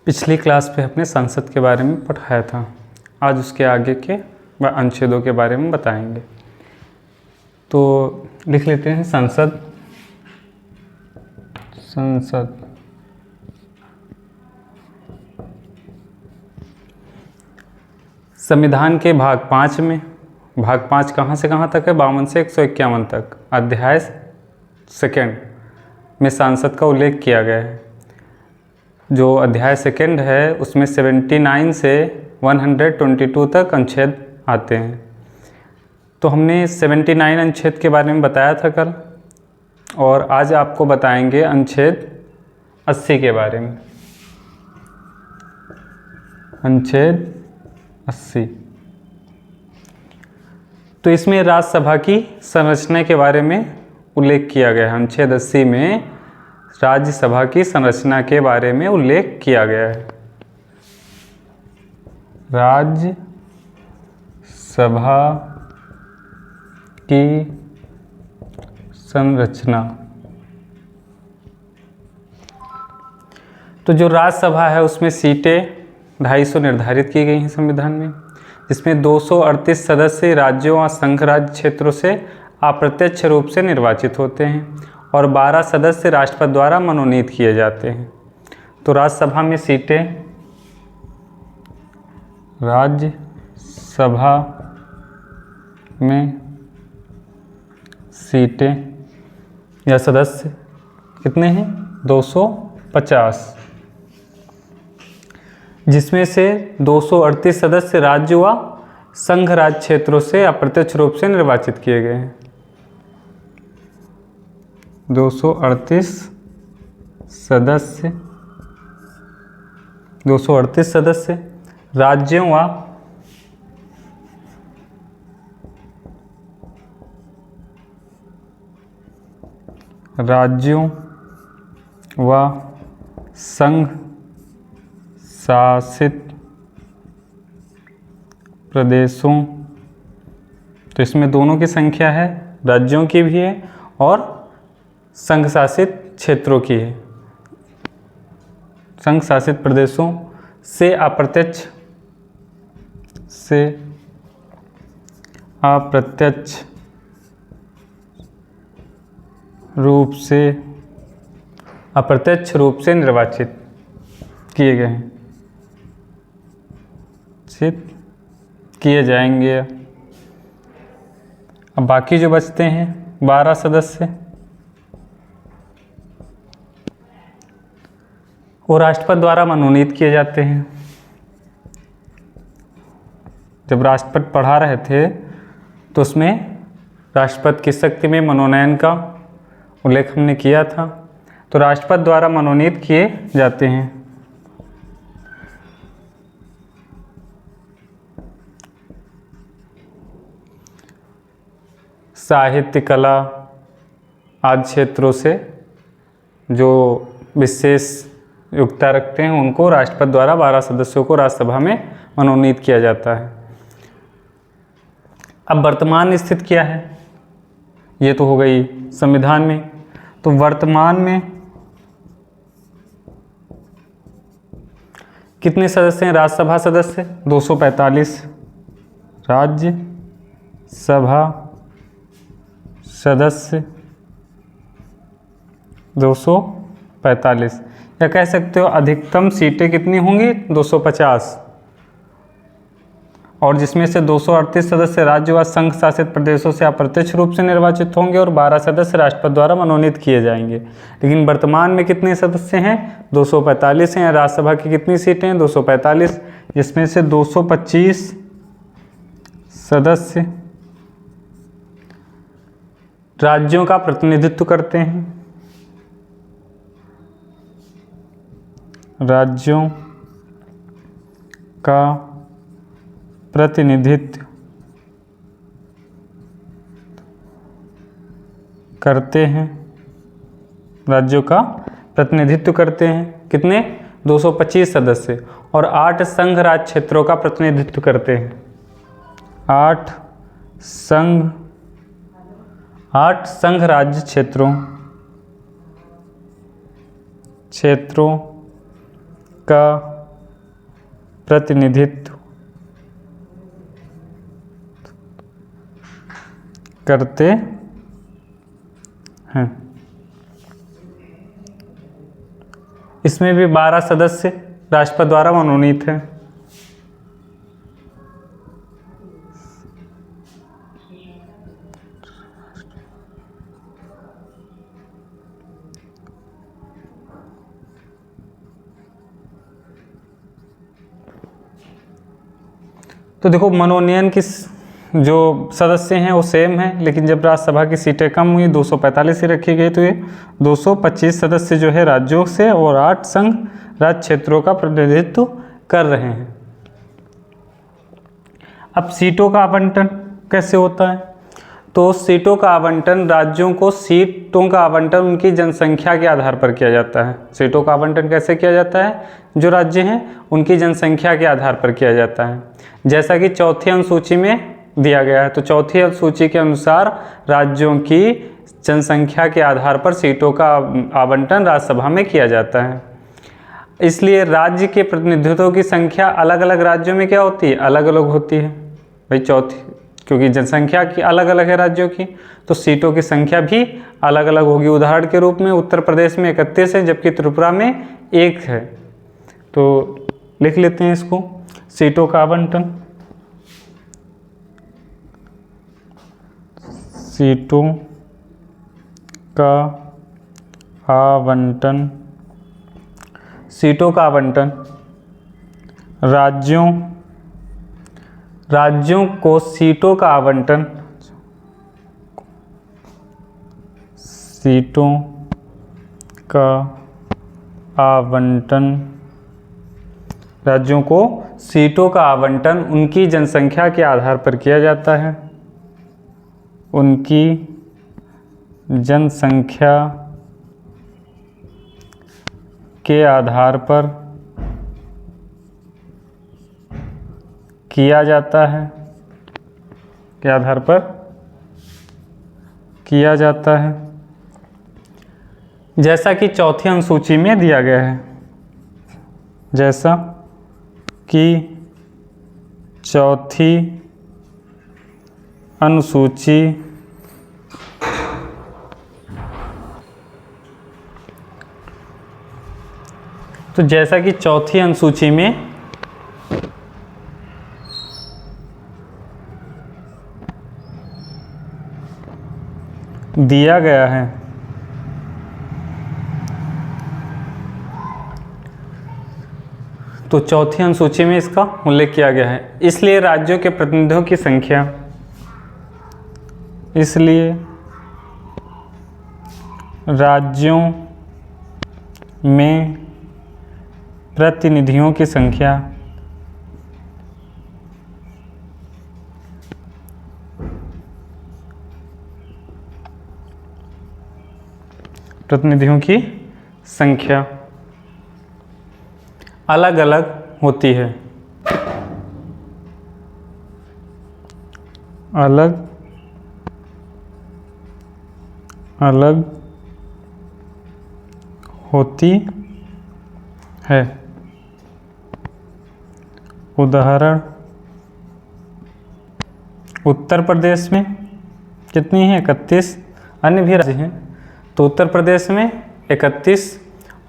पिछली क्लास पे अपने संसद के बारे में पढ़ाया था। आज उसके आगे के अनुच्छेदों के बारे में बताएंगे। तो लिख लेते हैं संसद। संविधान के भाग 5 में, भाग 5 कहाँ से कहाँ तक है? 52 से 151 तक। अध्याय 2 में सांसद का उल्लेख किया गया है। जो अध्याय 2 है उसमें 79 से 122 तक अनुच्छेद आते हैं। तो हमने 79 अनुच्छेद के बारे में बताया था कल, और आज आपको बताएंगे अनुच्छेद 80 के बारे में। अनुच्छेद 80। तो इसमें राज्यसभा की संरचना के बारे में उल्लेख किया गया है। अनुच्छेद 80 में राज्यसभा की संरचना के बारे में उल्लेख किया गया है। राज्यसभा की संरचना। तो जो राज्यसभा है उसमें सीटें 250 निर्धारित की गई हैं संविधान में, जिसमें 238 सदस्य राज्यों और संघ राज्य क्षेत्रों से अप्रत्यक्ष रूप से निर्वाचित होते हैं और 12 सदस्य राष्ट्रपति द्वारा मनोनीत किए जाते हैं। तो राज्यसभा में सीटें, राज्यसभा में सीटें या सदस्य कितने हैं? 250, जिसमें से 238 सदस्य राज्य व संघ राज्य क्षेत्रों से अप्रत्यक्ष रूप से निर्वाचित किए गए हैं। 238 सदस्य राज्यों व संघ शासित प्रदेशों। तो इसमें दोनों की संख्या है, राज्यों की भी है और संघ शासित क्षेत्रों की है। संघ शासित प्रदेशों से अप्रत्यक्ष रूप से निर्वाचित किए गए हैं, किए जाएंगे। अब बाकी जो बचते हैं 12 सदस्य, वो राष्ट्रपति द्वारा मनोनीत किए जाते हैं। जब राष्ट्रपति पढ़ा रहे थे तो उसमें राष्ट्रपति की शक्ति में मनोनयन का उल्लेख हमने किया था। तो राष्ट्रपति द्वारा मनोनीत किए जाते हैं। साहित्य, कला आदि क्षेत्रों से जो विशेष योग्यता रखते हैं उनको राष्ट्रपति द्वारा 12 सदस्यों को राज्यसभा में मनोनीत किया जाता है। अब वर्तमान स्थिति क्या है? ये तो हो गई संविधान में। तो वर्तमान में कितने सदस्य हैं राज्यसभा सदस्य? 245 राज्यसभा सदस्य 245, या कह सकते हो अधिकतम सीटें कितनी होंगी? 250, और जिसमें से 238 सदस्य राज्य व संघ शासित प्रदेशों से अप्रत्यक्ष रूप से निर्वाचित होंगे और 12 सदस्य राष्ट्रपति द्वारा मनोनीत किए जाएंगे। लेकिन वर्तमान में कितने सदस्य हैं? 245 हैं। राज्यसभा की कितनी सीटें हैं? 245, जिसमें से 225 सदस्य राज्यों का प्रतिनिधित्व करते हैं। राज्यों का प्रतिनिधित्व करते हैं। राज्यों का प्रतिनिधित्व करते हैं। कितने? 225 सदस्य, और 8 संघ राज्य क्षेत्रों का प्रतिनिधित्व करते हैं। 8 संघ राज्य क्षेत्रों का प्रतिनिधित्व करते हैं। इसमें भी 12 सदस्य राष्ट्रपति द्वारा मनोनीत हैं। तो देखो मनोनयन की जो सदस्य हैं वो सेम है, लेकिन जब राज्यसभा की सीटें कम हुई 245 ही रखी गई, तो ये 225 सदस्य जो है राज्यों से और 8 संघ राज्य क्षेत्रों का प्रतिनिधित्व कर रहे हैं। अब सीटों का आवंटन कैसे होता है? तो सीटों का आवंटन, राज्यों को सीटों का आवंटन उनकी जनसंख्या के आधार पर किया जाता है। सीटों का आवंटन कैसे किया जाता है? जो राज्य हैं उनकी जनसंख्या के आधार पर किया जाता है, जैसा कि चौथी अनुसूची में दिया गया है। तो चौथी अनुसूची के अनुसार राज्यों की जनसंख्या के आधार पर सीटों का आवंटन राज्यसभा में किया जाता है। इसलिए राज्य के प्रतिनिधित्वों की संख्या अलग अलग राज्यों में क्या होती है? अलग अलग होती है भाई। चौथी, क्योंकि जनसंख्या की अलग अलग है राज्यों की, तो सीटों की संख्या भी अलग अलग होगी। उदाहरण के रूप में उत्तर प्रदेश में 31 है, जबकि त्रिपुरा में 1 है। तो लिख लेते हैं इसको, सीटों का आवंटन, सीटों का आवंटन, सीटों का आवंटन राज्यों को सीटों का आवंटन, सीटों का आवंटन, राज्यों को सीटों का आवंटन उनकी जनसंख्या के आधार पर किया जाता है। उनकी जनसंख्या के आधार पर किया जाता है, के आधार पर किया जाता है, जैसा कि चौथी अनुसूची में दिया गया है। जैसा कि चौथी अनुसूची तो जैसा कि चौथी अनुसूची में दिया गया है। तो चौथी अनुसूची में इसका उल्लेख किया गया है। इसलिए राज्यों के प्रतिनिधियों की संख्या, इसलिए राज्यों में प्रतिनिधियों की संख्या अलग अलग होती है, अलग अलग होती है। उदाहरण, उत्तर प्रदेश में कितनी है? 31। अन्य भी राज्य हैं, तो उत्तर प्रदेश में 31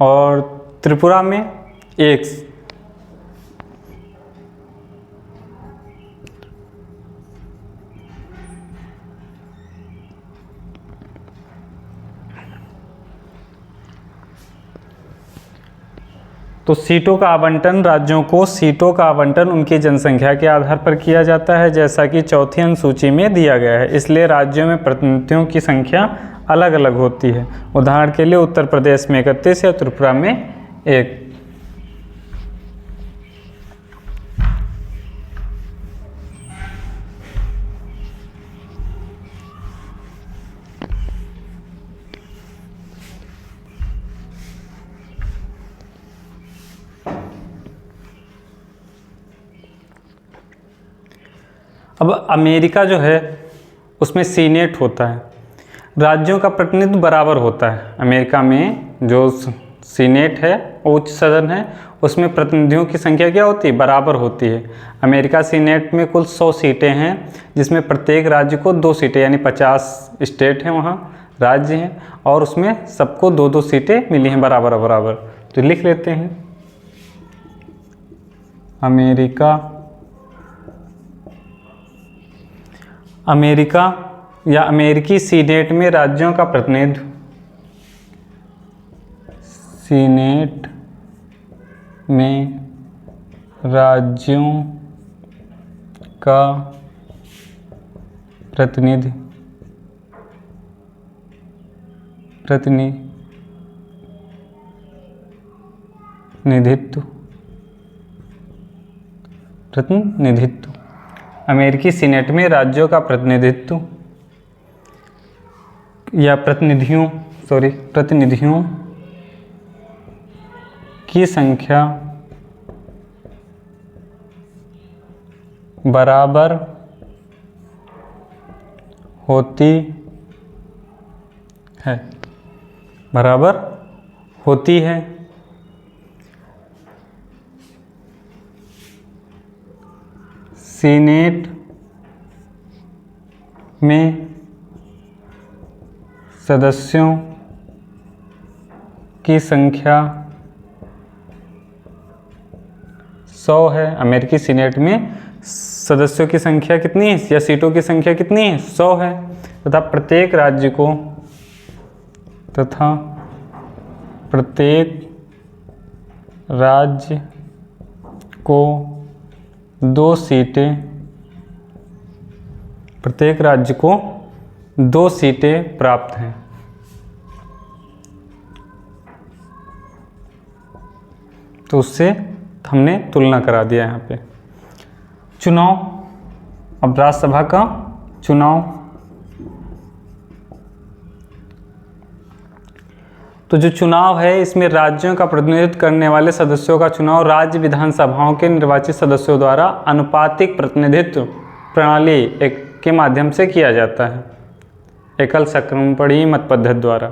और त्रिपुरा में 1। तो सीटों का आवंटन, राज्यों को सीटों का आवंटन उनकी जनसंख्या के आधार पर किया जाता है, जैसा कि चौथी अनुसूची में दिया गया है। इसलिए राज्यों में प्रतिनिधियों की संख्या अलग अलग होती है। उदाहरण के लिए उत्तर प्रदेश में 31 है, त्रिपुरा में 1। अब अमेरिका जो है उसमें सीनेट होता है, राज्यों का प्रतिनिधित्व बराबर होता है। अमेरिका में जो सीनेट है, उच्च सदन है, उसमें प्रतिनिधियों की संख्या क्या होती है, बराबर होती है। अमेरिका सीनेट में कुल 100 सीटें हैं, जिसमें प्रत्येक राज्य को 2 सीटें, यानी 50 स्टेट हैं, वहाँ राज्य हैं, और उसमें सबको 2-2 सीटें मिली हैं बराबर बराबर। तो लिख लेते हैं अमेरिका या अमेरिकी सीनेट में राज्यों का प्रतिनिधित्व, सीनेट में राज्यों का प्रतिनिधित्व अमेरिकी सीनेट में राज्यों का प्रतिनिधित्व या प्रतिनिधियों की संख्या बराबर होती है, सीनेट में सदस्यों की संख्या 100 है। अमेरिकी सीनेट में सदस्यों की संख्या कितनी है, या सीटों की संख्या कितनी है, 100 है, तथा प्रत्येक राज्य को 2 सीटें प्राप्त हैं। तो उससे हमने तुलना करा दिया यहाँ पे। चुनाव, अब राज्यसभा का चुनाव, तो जो चुनाव है इसमें राज्यों का प्रतिनिधित्व करने वाले सदस्यों का चुनाव राज्य विधानसभाओं के निर्वाचित सदस्यों द्वारा अनुपातिक प्रतिनिधित्व प्रणाली के माध्यम से किया जाता है, एकल संक्रमणीय मत पद्धति द्वारा।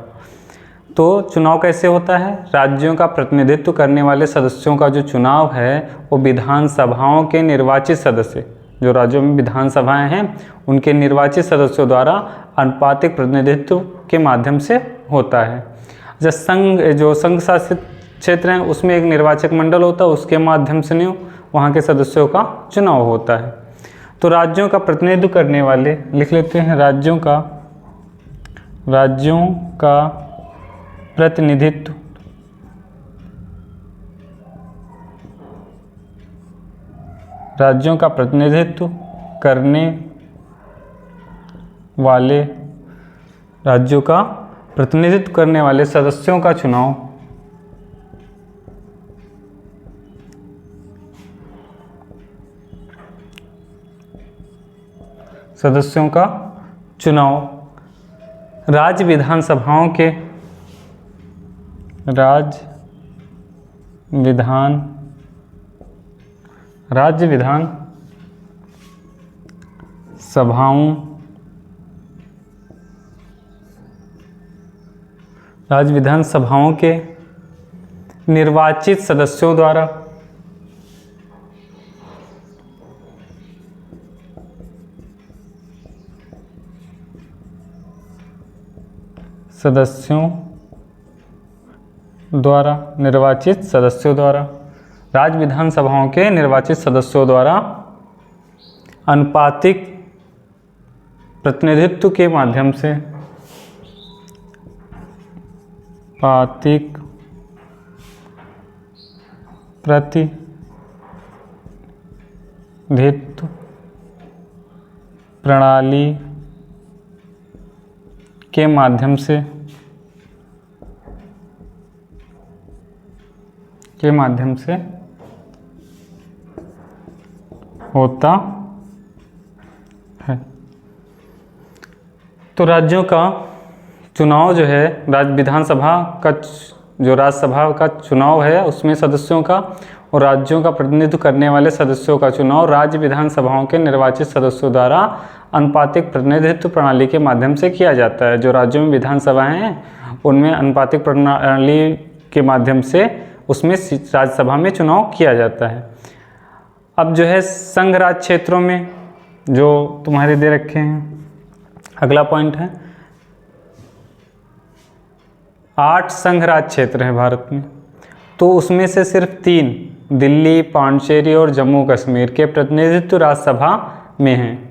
तो चुनाव कैसे होता है, राज्यों का प्रतिनिधित्व करने वाले सदस्यों का जो चुनाव है वो विधानसभाओं के निर्वाचित सदस्य, जो राज्यों में विधानसभाएं हैं उनके निर्वाचित सदस्यों द्वारा अनुपातिक प्रतिनिधित्व के माध्यम से होता है। जो संघ शासित क्षेत्र हैं उसमें एक निर्वाचक मंडल होता है, उसके माध्यम से नहीं वहाँ के सदस्यों का चुनाव होता है। तो राज्यों का प्रतिनिधित्व करने वाले, लिख लेते हैं राज्यों का प्रतिनिधित्व करने वाले, राज्यों का प्रतिनिधित्व करने वाले सदस्यों का चुनाव राज्य विधानसभाओं के राज्य विधानसभाओं के निर्वाचित सदस्यों द्वारा निर्वाचित सदस्यों द्वारा राज्य विधानसभाओं के निर्वाचित सदस्यों द्वारा अनुपातिक प्रतिनिधित्व के माध्यम से प्रतिनिधित्व प्रणाली के माध्यम से होता है। तो राज्यों का चुनाव जो है, राज्यसभा का चुनाव है उसमें सदस्यों का, और राज्यों का प्रतिनिधित्व करने वाले सदस्यों का चुनाव राज्य विधानसभाओं के निर्वाचित सदस्यों द्वारा अनुपातिक प्रतिनिधित्व प्रणाली के माध्यम से किया जाता है। जो राज्यों में विधानसभाएं हैं उनमें अनुपातिक प्रणाली के माध्यम से उसमें राज्यसभा में चुनाव किया जाता है। अब जो है संघ राज्य क्षेत्रों में जो तुम्हारे दे रखे हैं, अगला पॉइंट है 8 संघ राज्य क्षेत्र हैं भारत में, तो उसमें से सिर्फ 3 दिल्ली, पांडिचेरी और जम्मू कश्मीर के प्रतिनिधित्व राज्यसभा में हैं,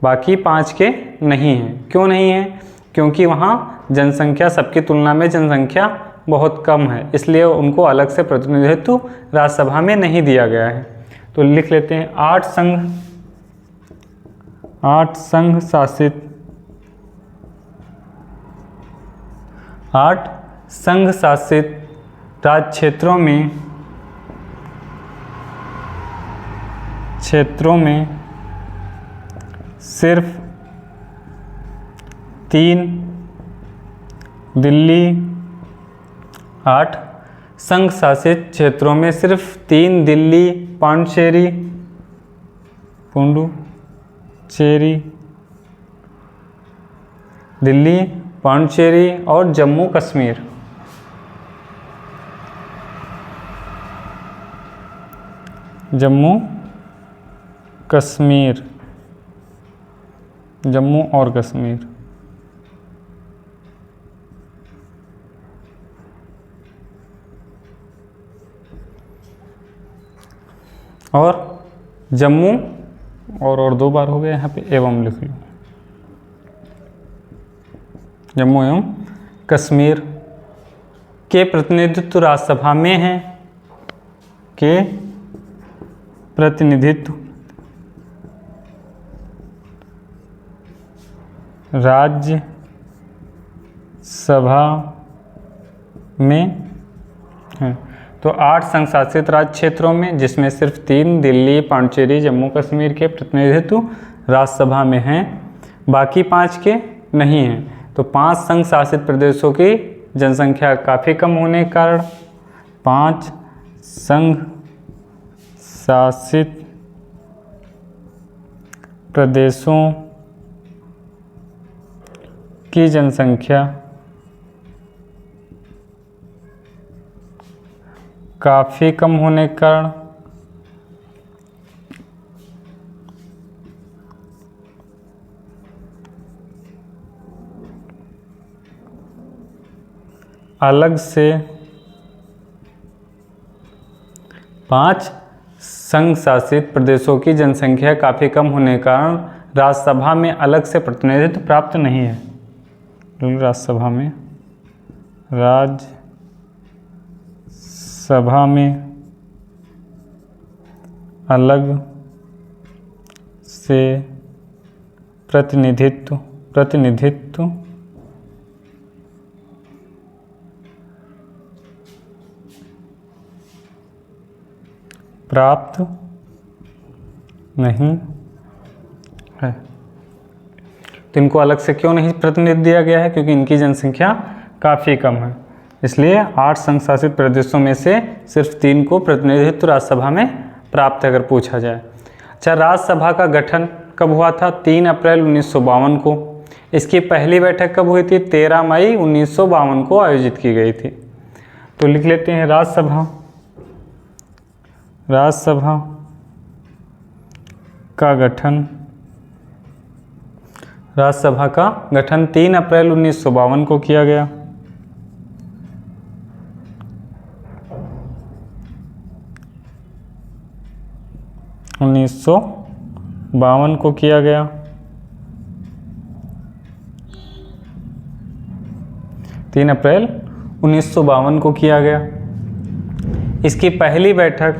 बाकी 5 के नहीं हैं। क्यों नहीं हैं? क्योंकि वहाँ जनसंख्या, सबकी तुलना में जनसंख्या बहुत कम है, इसलिए उनको अलग से प्रतिनिधित्व राज्यसभा में नहीं दिया गया है। तो लिख लेते हैं 8 संघ शासित राज्य क्षेत्रों में सिर्फ 3 दिल्ली 8 संघ शासित क्षेत्रों में सिर्फ 3 दिल्ली, पांडिचेरी, दिल्ली, पांडिचेरी और जम्मू कश्मीर। जम्मू और कश्मीर और जम्मू और 2 बार हो गया यहाँ पे, एवं लिख लो, जम्मू एवं कश्मीर के प्रतिनिधित्व राज्यसभा में हैं, के प्रतिनिधित्व राज्यसभा में है। तो 8 संघ शासित राज्य क्षेत्रों में, जिसमें सिर्फ 3 दिल्ली, पांडिचेरी, जम्मू कश्मीर के प्रतिनिधित्व राज्यसभा में हैं, बाकी 5 के नहीं हैं। तो 5 संघ शासित प्रदेशों की जनसंख्या काफ़ी कम होने के कारण 5 संघ शासित प्रदेशों की जनसंख्या काफ़ी कम होने के कारण अलग से 5 संघ शासित प्रदेशों की जनसंख्या काफ़ी कम होने के कारण राज्यसभा में अलग से प्रतिनिधित्व प्राप्त नहीं है। राज्यसभा में अलग से प्रतिनिधित्व प्राप्त नहीं है। तो इनको अलग से क्यों नहीं प्रतिनिधित्व दिया गया है? क्योंकि इनकी जनसंख्या काफ़ी कम है, इसलिए 8 संघ शासित प्रदेशों में से सिर्फ 3 को प्रतिनिधित्व राज्यसभा में प्राप्त है, अगर पूछा जाए। अच्छा, राज्यसभा का गठन कब हुआ था? 3 अप्रैल 1952 को। इसकी पहली बैठक कब हुई थी? 13 मई 1952 को आयोजित की गई थी। तो लिख लेते हैं राज्यसभा का गठन 3 अप्रैल 1952 को किया गया। को किया गया। 3 अप्रैल 1952 को किया गया। इसकी पहली बैठक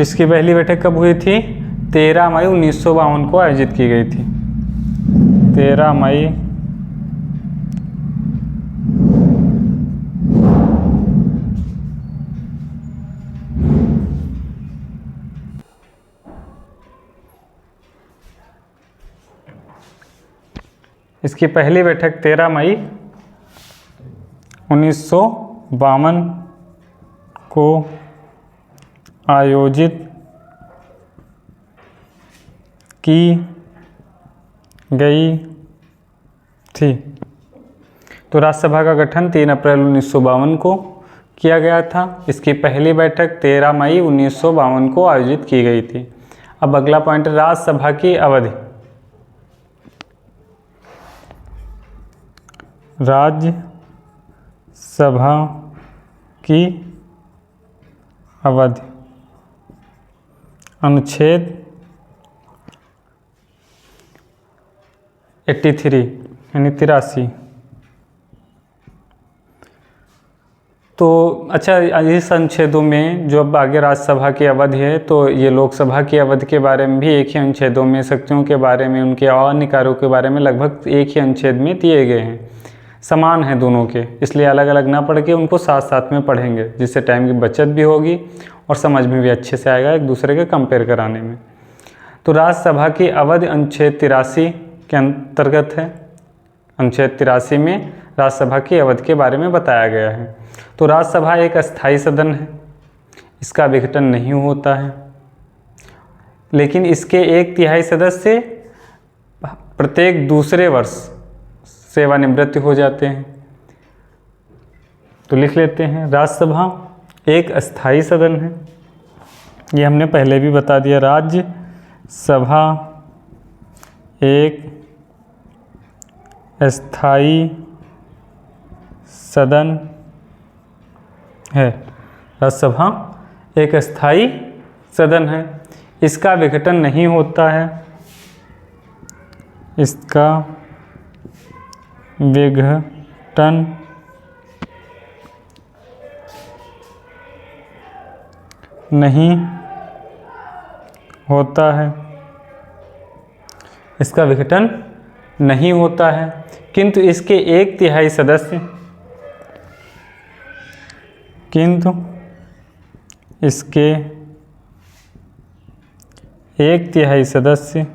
इसकी पहली बैठक कब हुई थी? 13 मई 1952 को आयोजित की गई थी। 13 मई इसकी पहली बैठक 13 मई 1952 को आयोजित की गई थी। तो राज्यसभा का गठन 3 अप्रैल 1952 को किया गया था। इसकी पहली बैठक 13 मई 1952 को आयोजित की गई थी। अब अगला पॉइंट, राज्यसभा की अवधि। राज्यसभा की अवधि अनुच्छेद 83 यानी 83। तो अच्छा, इस अनुच्छेदों में जो अब आगे राज्यसभा की अवधि है, तो ये लोकसभा की अवधि के बारे में भी एक ही अनुच्छेदों में, शक्तियों के बारे में, उनके अन्य कार्यों के बारे में लगभग एक ही अनुच्छेद में दिए गए हैं। समान है दोनों के, इसलिए अलग अलग ना पढ़ के उनको साथ साथ में पढ़ेंगे, जिससे टाइम की बचत भी होगी और समझ में भी अच्छे से आएगा एक दूसरे के कंपेयर कराने में। तो राज्यसभा की अवधि अनुच्छेद 83 के अंतर्गत है। अनुच्छेद 83 में राज्यसभा की अवधि के बारे में बताया गया है। तो राज्यसभा एक अस्थायी सदन है, इसका विघटन नहीं होता है, लेकिन इसके 1/3 सदस्य प्रत्येक दूसरे वर्ष सेवानिवृत्त हो जाते हैं। तो लिख लेते हैं, राज्यसभा एक अस्थायी सदन है, ये हमने पहले भी बता दिया। राज्यसभा एक अस्थायी सदन है। राज्यसभा एक अस्थायी सदन है, इसका विघटन नहीं होता है, इसका विघटन नहीं होता है, इसका विघटन नहीं होता है, किंतु इसके 1/3 सदस्य, किंतु इसके 1/3 सदस्य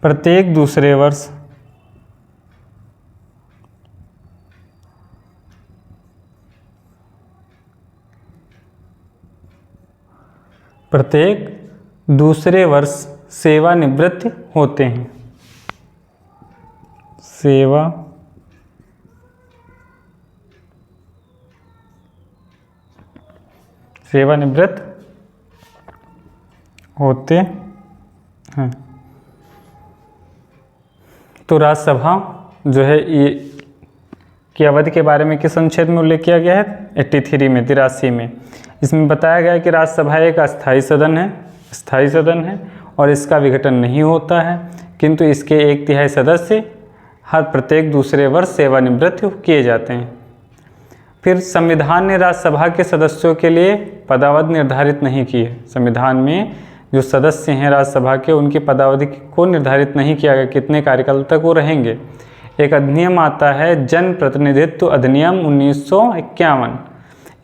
प्रत्येक दूसरे वर्ष सेवानिवृत्त होते हैं। सेवानिवृत्त होते हैं। तो राज्यसभा जो है ये की अवधि के बारे में किस अनुच्छेद में उल्लेख किया गया है? 83 में, 83 में। इसमें बताया गया है कि राज्यसभा एक अस्थायी सदन है और इसका विघटन नहीं होता है, किंतु इसके 1/3 सदस्य हर प्रत्येक दूसरे वर्ष सेवानिवृत्त किए जाते हैं। फिर संविधान ने राज्यसभा के सदस्यों के लिए पदावधि निर्धारित नहीं की है। संविधान में जो सदस्य हैं राज्यसभा के, उनकी पदावधि को निर्धारित नहीं किया गया कितने कार्यकाल तक वो रहेंगे। एक अधिनियम आता है, जन प्रतिनिधित्व अधिनियम 1951।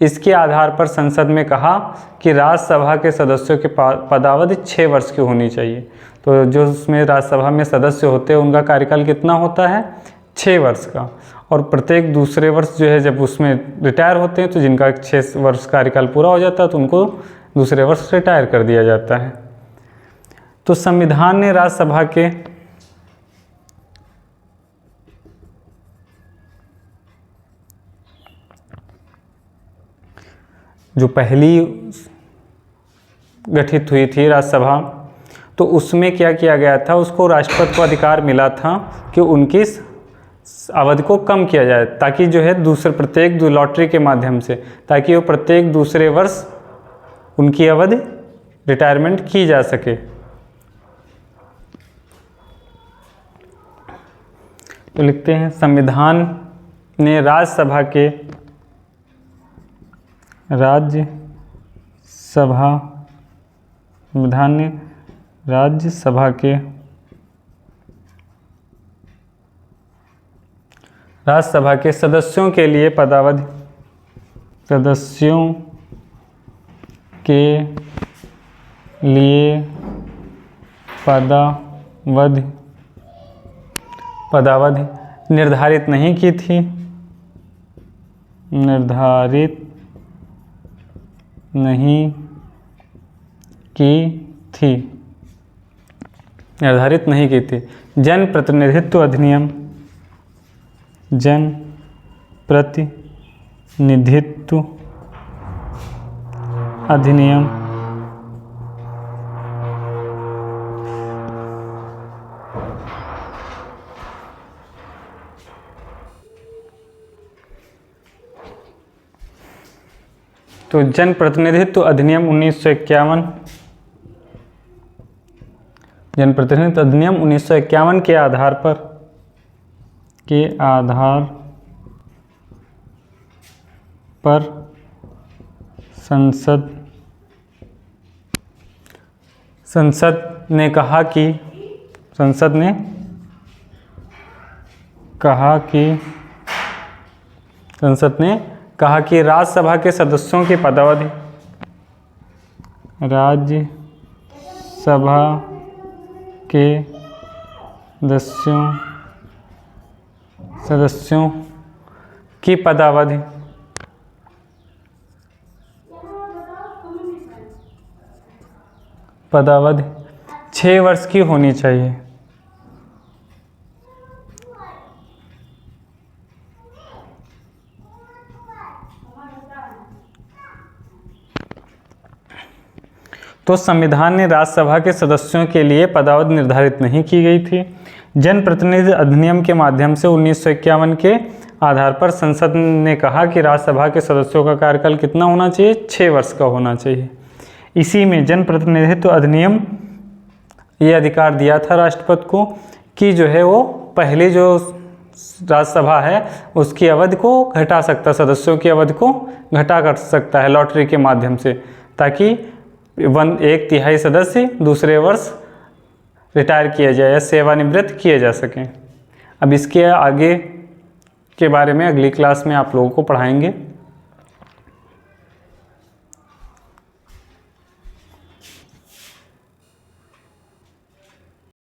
इसके आधार पर संसद में कहा कि राज्यसभा के सदस्यों की पदावधि 6 वर्ष की होनी चाहिए। तो जो उसमें राज्यसभा में सदस्य होते हैं उनका कार्यकाल कितना होता है? 6 वर्ष का। और प्रत्येक दूसरे वर्ष जो है जब उसमें रिटायर होते हैं, तो जिनका 6 वर्ष कार्यकाल पूरा हो जाता है तो उनको दूसरे वर्ष रिटायर कर दिया जाता है। तो संविधान ने राज्यसभा के जो पहली गठित हुई थी राज्यसभा, तो उसमें क्या किया गया था, उसको राष्ट्रपति को अधिकार मिला था कि उनकी अवधि को कम किया जाए, ताकि जो है प्रत्येक लॉटरी के माध्यम से, ताकि वो प्रत्येक दूसरे वर्ष उनकी अवधि रिटायरमेंट की जा सके। तो लिखते हैं, संविधान ने राज्यसभा के सदस्यों के लिए पदावधि पदावधि पदावधि निर्धारित नहीं की थी, निर्धारित नहीं की थी, निर्धारित नहीं की थी। जन प्रतिनिधित्व अधिनियम, जन प्रतिनिधित्व अधिनियम तो जन प्रतिनिधित्व अधिनियम 1951, जन प्रतिनिधित्व अधिनियम 1951 के आधार पर संसद ने कहा कि राज्यसभा के सदस्यों की पदावधि, राज्यसभा के सदस्यों की पदावधि पदावधि 6 वर्ष की होनी चाहिए। तो संविधान ने राज्यसभा के सदस्यों के लिए पदावधि निर्धारित नहीं की गई थी। जनप्रतिनिधि अधिनियम के माध्यम से 1951 के आधार पर संसद ने कहा कि राज्यसभा के सदस्यों का कार्यकाल कितना होना चाहिए, 6 वर्ष का होना चाहिए। इसी में जनप्रतिनिधित्व अधिनियम ये अधिकार दिया था राष्ट्रपति को कि जो है वो पहले जो राज्यसभा है उसकी अवधि को घटा सकता, सदस्यों की अवधि को घटा कर सकता है लॉटरी के माध्यम से, ताकि 1/3 सदस्य दूसरे वर्ष रिटायर किया जाए या सेवानिवृत्त किए जा सकें। अब इसके आगे के बारे में अगली क्लास में आप लोगों को पढ़ाएंगे।